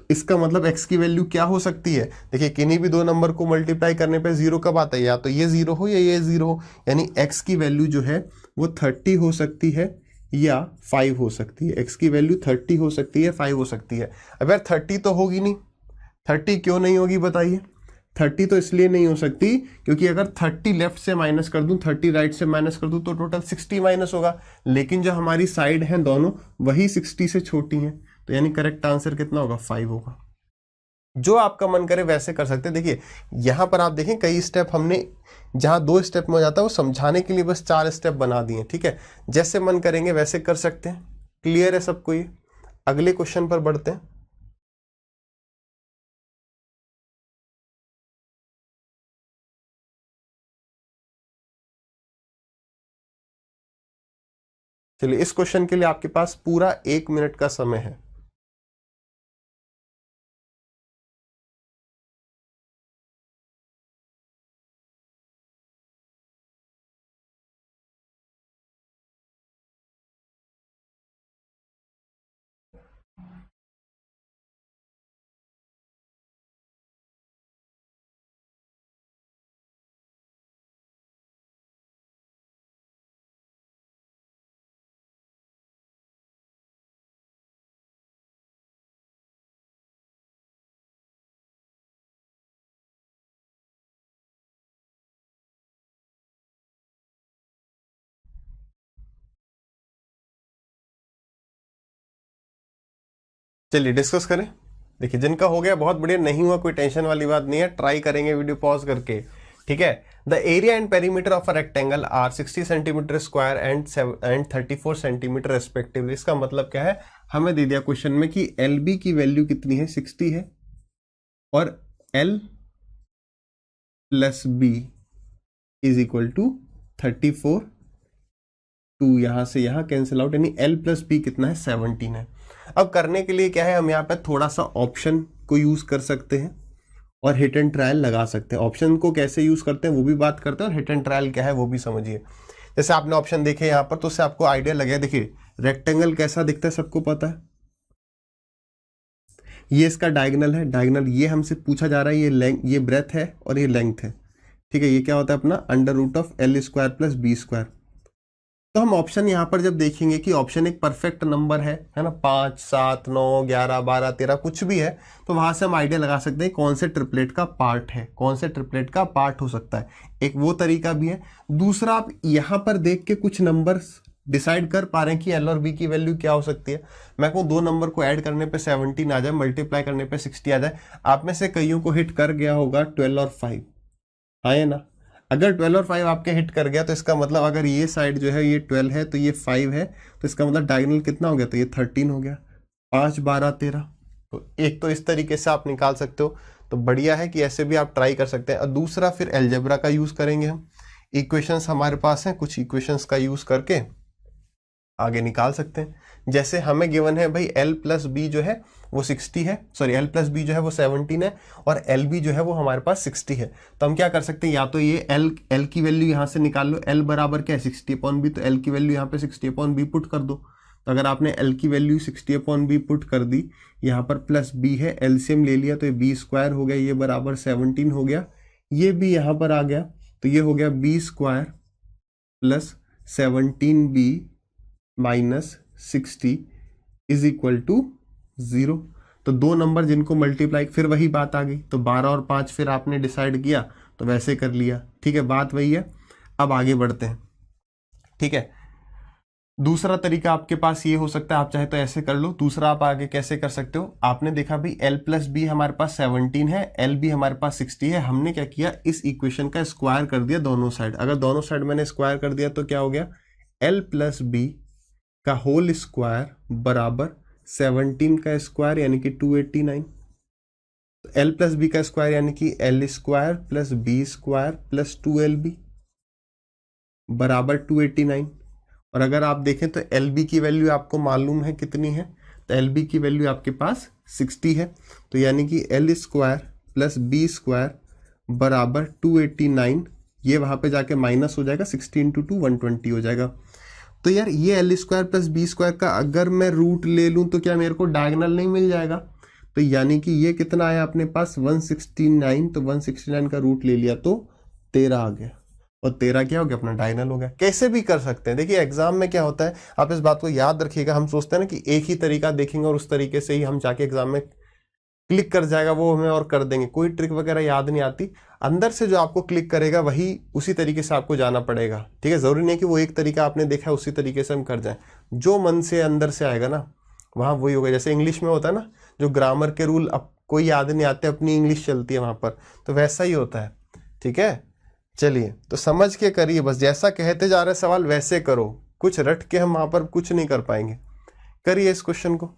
Speaker 1: इसका मतलब x की वैल्यू क्या हो सकती है, देखिए किन्हीं भी दो नंबर को मल्टीप्लाई करने पे 0 कब आता है, या तो ये 0 हो या ये 0 हो, यानी x की वैल्यू जो है वो 30 हो सकती है या 5 हो सकती है। x की वैल्यू 30 हो सकती है 5 हो सकती है। अब यार 30 तो होगी नहीं, 30 क्यों नहीं होगी बताइए। 30 तो इसलिए नहीं हो सकती क्योंकि अगर 30 लेफ्ट से माइनस कर दूं 30 राइट से माइनस कर दूं तो टोटल 60 माइनस होगा, लेकिन जो हमारी साइड हैं दोनों वही 60 से छोटी हैं, तो यानी करेक्ट आंसर कितना होगा 5 होगा। जो आपका मन करे वैसे कर सकते हैं। देखिए यहां पर आप देखें कई स्टेप हमने, जहां 2 स्टेप में हो जाता है वो समझाने के लिए बस 4 स्टेप बना दिए, ठीक है, जैसे मन करेंगे वैसे कर सकते हैं। क्लियर है सबको ये। अगले क्वेश्चन पर बढ़ते हैं। चलिए इस क्वेश्चन के लिए आपके पास पूरा 1 मिनट का समय है। चलिए डिस्कस करें। देखिए जिनका हो गया बहुत बढ़िया, नहीं हुआ कोई टेंशन वाली बात नहीं है, ट्राई करेंगे वीडियो पॉज करके, ठीक है। The area and perimeter of a rectangle are 60 centimetre square and 34 centimetre respectively. इसका मतलब क्या है, हमें दे दिया क्वेश्चन में कि एल बी की वैल्यू कितनी है 60 है और L plus B is equal to 34, two यहां से यहां कैंसिल आउट, यानी एल प्लस बी कितना है 17 है। अब करने के लिए क्या है, हम यहाँ पे थोड़ा सा ऑप्शन को यूज कर सकते हैं और हिट एंड ट्रायल लगा सकते हैं। ऑप्शन को कैसे यूज करते हैं वो भी बात करते हैं और हिट एंड ट्रायल क्या है वो भी समझिए। जैसे आपने ऑप्शन देखे यहाँ पर तो उससे आपको आइडिया लगेगा। देखिए रेक्टेंगल कैसा दिखता है सबको पता है, ये इसका डायगोनल है, डायगोनल ये हमसे पूछा जा रहा है, ये लेंथ, ये ब्रेथ है और ये लेंथ है, ठीक है। ये क्या होता है अपना under root of L square plus B square. तो हम ऑप्शन यहाँ पर जब देखेंगे कि ऑप्शन एक परफेक्ट नंबर है ना, 5 7 9 11 12 13 कुछ भी है, तो वहां से हम आइडिया लगा सकते हैं कौन से ट्रिपलेट का पार्ट है, कौन से ट्रिपलेट का पार्ट हो सकता है। एक वो तरीका भी है। दूसरा आप यहाँ पर देख के कुछ नंबर्स डिसाइड कर पा रहे हैं कि एल और बी की वैल्यू क्या हो सकती है। मैं कहूँ दो नंबर को ऐड करने पे 17 आ जाए, मल्टीप्लाई करने पे 60 आ जाए। आप में से कईयों को हिट कर गया होगा 12 और 5, हाँ या ना? अगर 12 और 5 आपके हिट कर गया तो इसका मतलब अगर ये साइड जो है ये 12 है तो ये 5 है, तो इसका मतलब डायगोनल कितना हो गया? तो ये 13 हो गया। 5 12 13। तो एक तो इस तरीके से आप निकाल सकते हो, तो बढ़िया है कि ऐसे भी आप ट्राई कर सकते हैं। और दूसरा फिर अलजेब्रा का यूज करेंगे हम। इक्वेशंस हमारे पास हैं, कुछ इक्वेशंस का यूज करके आगे निकाल सकते हैं। जैसे हमें गिवन है भाई l प्लस बी जो है वो 60 है, सॉरी l प्लस बी जो है वो 17 है, और एल बी जो है वो हमारे पास 60 है। तो हम क्या कर सकते हैं, या तो ये l की वैल्यू यहाँ से निकाल लो। l बराबर क्या है? 60/b। तो l की वैल्यू यहाँ पे 60/b पुट कर दो। तो अगर आपने l की वैल्यू 60/b पुट कर दी, यहाँ पर प्लस b है, एलसीएम ले लिया तो ये b स्क्वायर हो गया, ये बराबर 17 हो गया। ये भी यहाँ पर आ गया तो ये हो गया b square plus 17b minus 60 is equal to 0। तो दो नंबर जिनको मल्टीप्लाई, फिर वही बात आ गई। तो 12 और 5 फिर आपने डिसाइड किया तो वैसे कर लिया, ठीक है, बात वही है। अब आगे बढ़ते हैं, ठीक है। दूसरा तरीका आपके पास ये हो सकता है, आप चाहे तो ऐसे कर लो। दूसरा आप आगे कैसे कर सकते हो, आपने देखा भाई l प्लस बी हमारे पास 17 है, एल बी हमारे पास 60 है। हमने क्या किया, इस इक्वेशन का स्क्वायर कर दिया दोनों साइड। अगर दोनों साइड मैंने स्क्वायर कर दिया तो क्या हो गया, l प्लस बी का होल स्क्वायर बराबर 17 का स्क्वायर यानी कि 289। तो l प्लस बी का स्क्वायर यानी कि l square plus B square plus 2lb बराबर 289। और अगर आप देखें तो lb की वैल्यू आपको मालूम है कितनी है, तो lb की वैल्यू आपके पास 60 है। तो यानी कि l square plus B square बराबर 289। ये वहां पे जाके माइनस हो जाएगा, 60 इंटू 2 120 हो जाएगा। तो यार ये L square plus B square का अगर मैं रूट ले लूं तो क्या मेरे को डायगोनल नहीं मिल जाएगा? तो यानी कि ये कितना आया अपने पास 169। तो 169 का रूट ले लिया तो 13 आ गया, और 13 क्या हो गया, अपना डायगोनल हो गया। कैसे भी कर सकते हैं। देखिए एग्जाम में क्या होता है, आप इस बात को याद रखिएगा। हम सोचते हैं ना कि एक ही तरीका देखेंगे और उस तरीके से ही हम जाके एग्जाम में क्लिक कर जाएगा वो हमें और कर देंगे। कोई ट्रिक वगैरह याद नहीं आती, अंदर से जो आपको क्लिक करेगा वही उसी तरीके से आपको जाना पड़ेगा, ठीक है। जरूरी नहीं कि वो एक तरीका आपने देखा है उसी तरीके से हम कर जाएं। जो मन से अंदर से आएगा ना वहाँ वही होगा। जैसे इंग्लिश में होता है ना, जो ग्रामर के रूल अब कोई याद नहीं आते, अपनी इंग्लिश चलती है वहाँ पर, तो वैसा ही होता है, ठीक है। चलिए तो समझ के करिए, बस जैसा कहते जा रहे सवाल वैसे करो, कुछ रट के हम वहाँ पर कुछ नहीं कर पाएंगे। करिए इस क्वेश्चन को।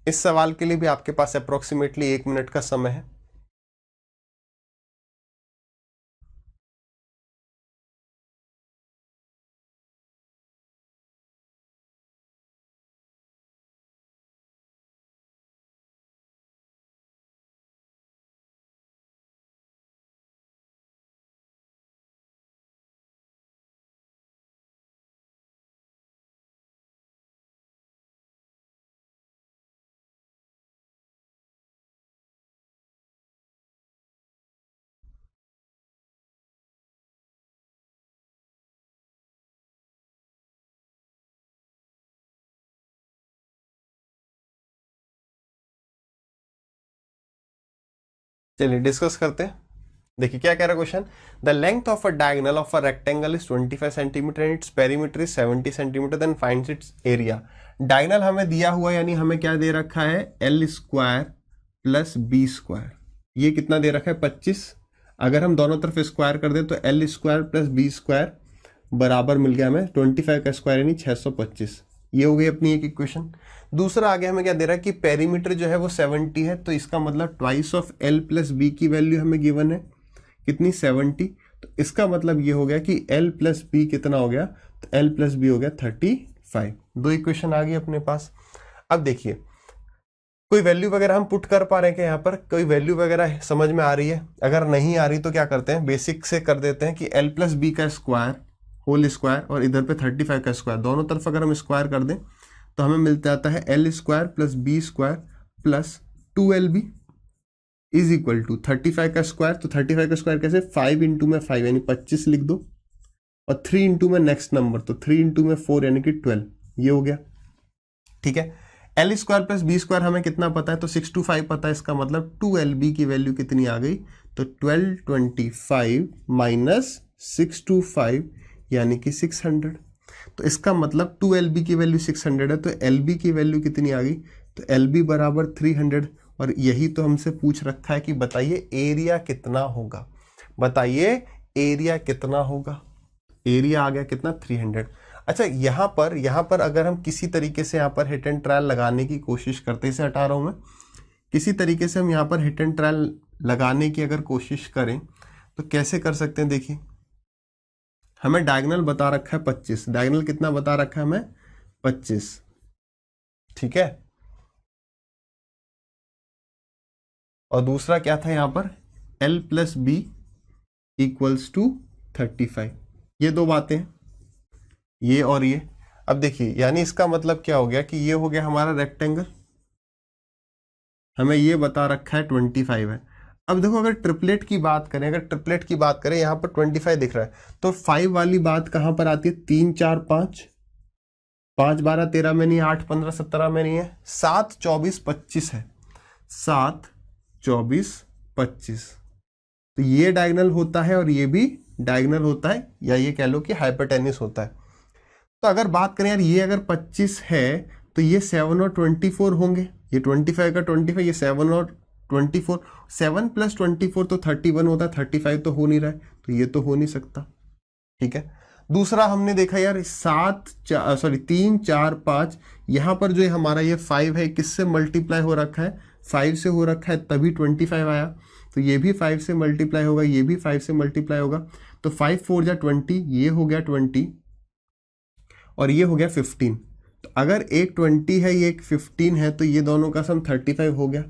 Speaker 1: इस सवाल के लिए भी आपके पास अप्रोक्सीमेटली 1 मिनट का समय है। चलिए डिस्कस करते हैं। देखिए क्या कह रहा है question, the length of a diagonal of a rectangle is 25 centimetre and its perimeter is 70 centimetre, then finds its area. Diagonal हमें दिया हुआ, यानी हमें क्या दे रखा है, L square plus B square. ये कितना दे रखा है, 25। अगर हम दोनों तरफ स्क्वायर कर दें तो L square plus B square बराबर मिल गया हमें 25 का स्क्वायर यानी 625। ये हो गई अपनी एक इक्वेशन। दूसरा आगे हमें क्या दे रहा है कि पेरीमीटर जो है वो 70 है, तो इसका मतलब twice of L plus B की वैल्यू हमें गिवन है कितनी, 70। तो इसका मतलब ये हो गया कि l प्लस बी कितना हो गया, तो l प्लस बी हो गया 35। दो इक्वेशन आ गई अपने पास। अब देखिए कोई वैल्यू वगैरह हम पुट कर पा रहे हैं कि यहाँ पर कोई वैल्यू वगैरह समझ में आ रही है? अगर नहीं आ रही तो क्या करते हैं, बेसिक से कर देते हैं कि l प्लस बी का स्क्वायर होल स्क्वायर और इधर पे 35 का स्क्वायर, दोनों तरफ अगर हम स्क्वायर कर दें तो हमें मिल जाता है L square plus B square plus 2lb is equal to 35 का स्क्वायर। तो 35 का स्क्वायर कैसे, 5 इंटू में 5 यानी 25 लिख दो, और 3 इंटू में नेक्स्ट नंबर, तो 3 इंटू में 4 यानी कि 12। ये हो गया, ठीक है। L square plus B square हमें कितना पता है, तो 625 पता है। इसका मतलब 2lb की वैल्यू कितनी आ गई, तो 1225 माइनस 625 यानी कि 600। तो इसका मतलब 2lb की वैल्यू 600 है, तो lb की वैल्यू कितनी आ गई, तो lb बराबर 300। और यही तो हमसे पूछ रखा है कि बताइए एरिया कितना होगा, बताइए एरिया कितना होगा। एरिया आ गया कितना 300। अच्छा यहाँ पर अगर हम किसी तरीके से यहाँ पर हिट एंड ट्रायल लगाने की कोशिश करते, इसे हटा रहा हूँ मैं, किसी तरीके से हम यहाँ पर हिट एंड ट्रायल लगाने की अगर कोशिश करें तो कैसे कर सकते हैं। देखिए हमें डायगोनल बता रखा है 25, डायगोनल कितना बता रखा है हमें 25, ठीक है। और दूसरा क्या था यहाँ पर L plus B equals to 35, ये दो बातें हैं, ये और ये। अब देखिए यानी इसका मतलब क्या हो गया कि ये हो गया हमारा रेक्टेंगल, हमें ये बता रखा है 25 है। अब देखो अगर ट्रिपलेट की बात करें, अगर ट्रिपलेट की बात करें यहाँ पर 25 दिख रहा है, तो 5 वाली बात कहाँ पर आती है, 3 4 5, 5 12 13 में नहीं, 8 15 17 में नहीं है, 7 24 25 है, 7 24 25। तो ये डायगोनल होता है और ये भी डायगोनल होता है, या ये कह लो कि हाइपोटेन्यूस होता है। तो अगर बात करें यार ये अगर 25 है तो ये 7 और 24 होंगे, ये 25 का 25, ये 7 और 24, 7 प्लस 24 तो 31 होता है, 35 तो हो नहीं रहा है, तो ये तो हो नहीं सकता, ठीक है। दूसरा हमने देखा यार 3 4 5, यहाँ पर जो है हमारा ये 5 है, किससे मल्टीप्लाई हो रखा है, 5 से हो रखा है, तभी 25 आया। तो ये भी 5 से मल्टीप्लाई होगा, ये भी 5 से मल्टीप्लाई होगा, तो 5 4 जा 20, ये हो गया 20 और ये हो गया 15। तो अगर एक 20 है ये एक 15 है, तो ये दोनों का सम 35 हो गया।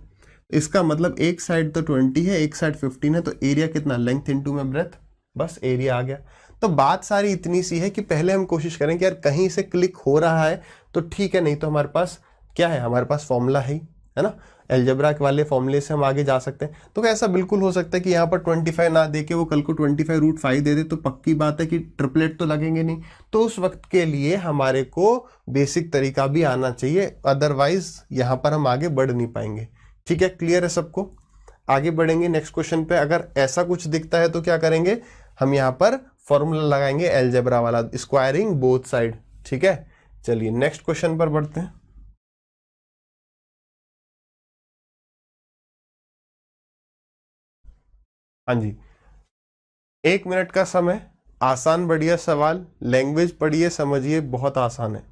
Speaker 1: इसका मतलब एक साइड तो 20 है, एक साइड 15 है, तो एरिया कितना, लेंथ इनटू में ब्रेथ, बस एरिया आ गया। तो बात सारी इतनी सी है कि पहले हम कोशिश करें कि यार कहीं से क्लिक हो रहा है तो ठीक है, नहीं तो हमारे पास क्या है, हमारे पास फॉर्मूला है ना, एल्जेब्रा वाले फॉर्मूले से हम आगे जा सकते हैं। तो ऐसा बिल्कुल हो सकता है कि यहाँ पर 25 ना दे के वो कल को 25√5 दे दे, तो पक्की बात है कि ट्रिपलेट तो लगेंगे नहीं। तो उस वक्त के लिए हमारे को बेसिक तरीका भी आना चाहिए, अदरवाइज यहाँ पर हम आगे बढ़ नहीं पाएंगे। ठीक है, क्लियर है सबको? आगे बढ़ेंगे नेक्स्ट क्वेश्चन पे। अगर ऐसा कुछ दिखता है तो क्या करेंगे, हम यहाँ पर फॉर्मूला लगाएंगे एल्जेब्रा वाला, स्क्वायरिंग बोथ साइड। ठीक है, चलिए नेक्स्ट क्वेश्चन पर बढ़ते हैं। हाँ जी, 1 मिनट का समय, आसान बढ़िया सवाल, लैंग्वेज पढ़िए समझिए, बहुत आसान है।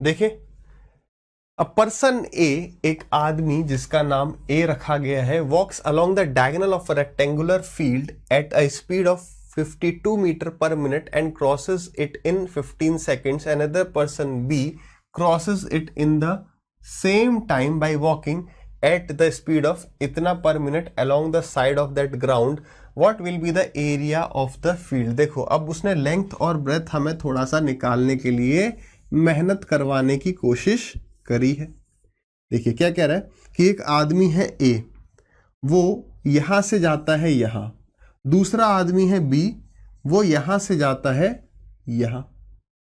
Speaker 1: देखिए, अ पर्सन ए, एक आदमी जिसका नाम ए रखा गया है, walks along the diagonal of a rectangular field at a speed of 52 metre per minute and crosses it in 15 seconds. Another person B crosses it in the same time by walking at the speed of इतना पर minute along the side of that ground. What will be the area of the field? देखो अब उसने length और breath हमें थोड़ा सा निकालने के लिए मेहनत करवाने की कोशिश करी है। देखिए क्या कह रहा है कि एक आदमी है ए, वो यहां से जाता है यहां, दूसरा आदमी है बी, वो यहां से जाता है यहां।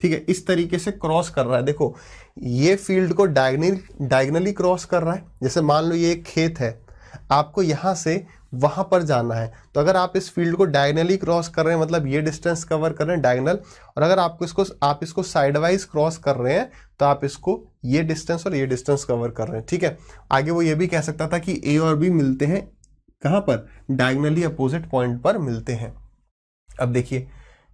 Speaker 1: ठीक है, इस तरीके से क्रॉस कर रहा है। देखो ये फील्ड को डायगनली क्रॉस कर रहा है। जैसे मान लो ये एक खेत है, आपको यहां से वहां पर जाना है, तो अगर आप इस फील्ड को डायगनली क्रॉस कर रहे हैं मतलब ये डिस्टेंस कवर कर रहे हैं डायगनल, और अगर आप इसको साइडवाइज क्रॉस कर रहे हैं तो आप इसको ये डिस्टेंस और ये डिस्टेंस कवर कर रहे हैं। ठीक है, आगे वो ये भी कह सकता था कि ए और बी मिलते हैं कहां पर, डायगनली अपोजिट पॉइंट पर मिलते हैं। अब देखिए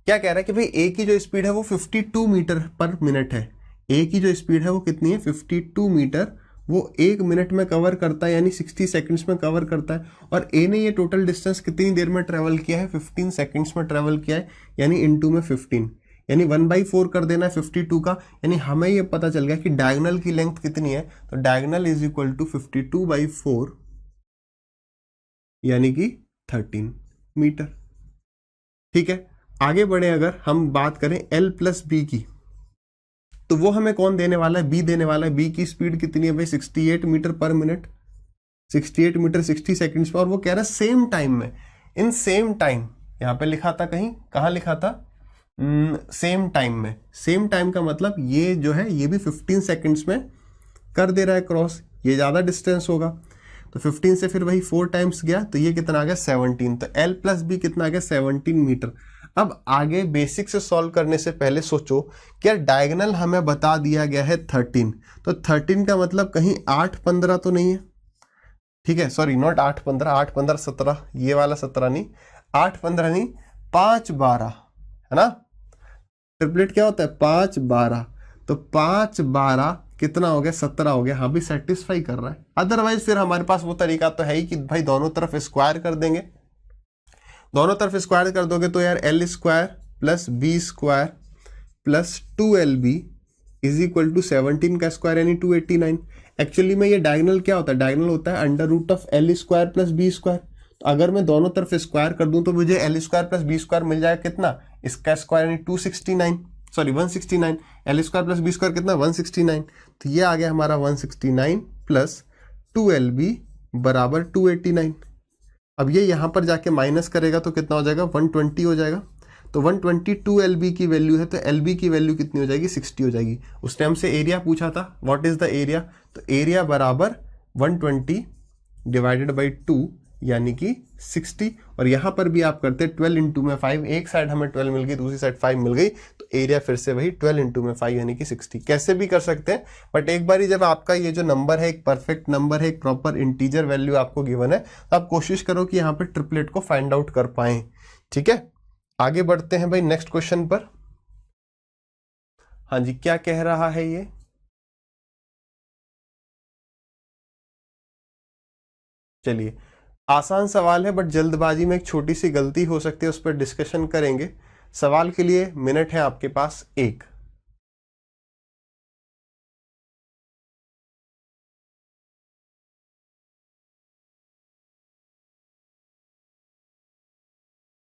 Speaker 1: क्या कह रहा है कि भाई ए की जो स्पीड है वो 52 मीटर पर मिनट है। ए की जो स्पीड है वो कितनी है, 52 मीटर, वो 1 मिनट में कवर करता है, यानी 60 सेकंड्स में कवर करता है। और ए ने ये टोटल डिस्टेंस कितनी देर में ट्रेवल किया है, 15 सेकंड्स में ट्रेवल किया है, यानी इनटू में 15, यानी 1/4 कर देना है 52 का। यानी हमें ये पता चल गया कि डायगोनल की लेंथ कितनी है, तो डायगोनल इज इक्वल टू 52/4 यानी कि 13 मीटर। ठीक है, आगे बढ़े, अगर हम बात करें एल प्लस बी की, तो वो हमें कौन देने वाला है, बी देने वाला है। बी की स्पीड कितनी है भाई, 68 metre per minute, 68 metre 60 seconds पर, और वो कह रहा है सेम टाइम में, इन सेम टाइम, यहाँ पे लिखा था कहीं, कहाँ लिखा था, सेम टाइम में। सेम टाइम का मतलब ये जो है ये भी 15 सेकंड्स में कर दे रहा है क्रॉस, ये ज़्यादा डिस्टेंस होगा, तो 15 से फिर वही 4 टाइम्स गया, तो ये कितना आ गया 17, तो एल प्लस बी कितना आ गया 17 मीटर। अब आगे बेसिक से सॉल्व करने से पहले सोचो कि यार डायगोनल हमें बता दिया गया है 13, तो 13 का मतलब कहीं 8 15 तो नहीं है, ठीक है, सॉरी नॉट 8 15, 8 15 17, ये वाला 17 नहीं, 8 15 नहीं, 5 12 है ना, ट्रिपलेट क्या होता है 5 12, तो 5 12 कितना हो गया 17 हो गया, हाँ भी सेटिस्फाई कर रहा है। अदरवाइज फिर हमारे पास वो तरीका तो है ही कि भाई दोनों तरफ स्क्वायर कर देंगे, दोनों तरफ स्क्वायर कर दोगे तो यार L square plus B square plus 2LB is equal to 17 का स्क्वायर यानी 289। एक्चुअली में ये डायगोनल क्या होता है, डायगोनल होता है under root of L square plus B square. तो अगर मैं दोनों तरफ स्क्वायर कर दूं तो मुझे L square plus B square मिल जाएगा कितना, इसका स्क्वायर यानी 269, sorry 169, L square plus B square कितना 169, तो ये आ गया हमारा 169 प्लस 2LB बराबर 289। अब ये यहाँ पर जाके माइनस करेगा तो कितना हो जाएगा 120 हो जाएगा, तो 122 LB की वैल्यू है, तो LB की वैल्यू कितनी हो जाएगी 60 हो जाएगी। उस टाइम से एरिया पूछा था, व्हाट इज द एरिया, तो एरिया बराबर 120 डिवाइडेड बाई 2 यानी कि 60, और यहाँ पर भी आप करते 12 इंटू में 5, एक साइड हमें 12 मिल गई दूसरी साइड 5 मिल गई, तो एरिया फिर से वही 12 इंटू में 5 यानी कि 60, कैसे भी कर सकते हैं। बट एक बार जब आपका ये जो नंबर है एक परफेक्ट नंबर है, एक प्रॉपर इंटीजर वैल्यू आपको गिवन है, तो आप कोशिश करो कि यहाँ पर ट्रिपलेट को फाइंड आउट कर पाए, ठीक है। आगे बढ़ते हैं भाई नेक्स्ट क्वेश्चन पर। हाँ जी, क्या कह रहा है ये, चलिए आसान सवाल है बट जल्दबाजी में एक छोटी सी गलती हो सकती है, उस पर डिस्कशन करेंगे। सवाल के लिए मिनट है आपके पास 1।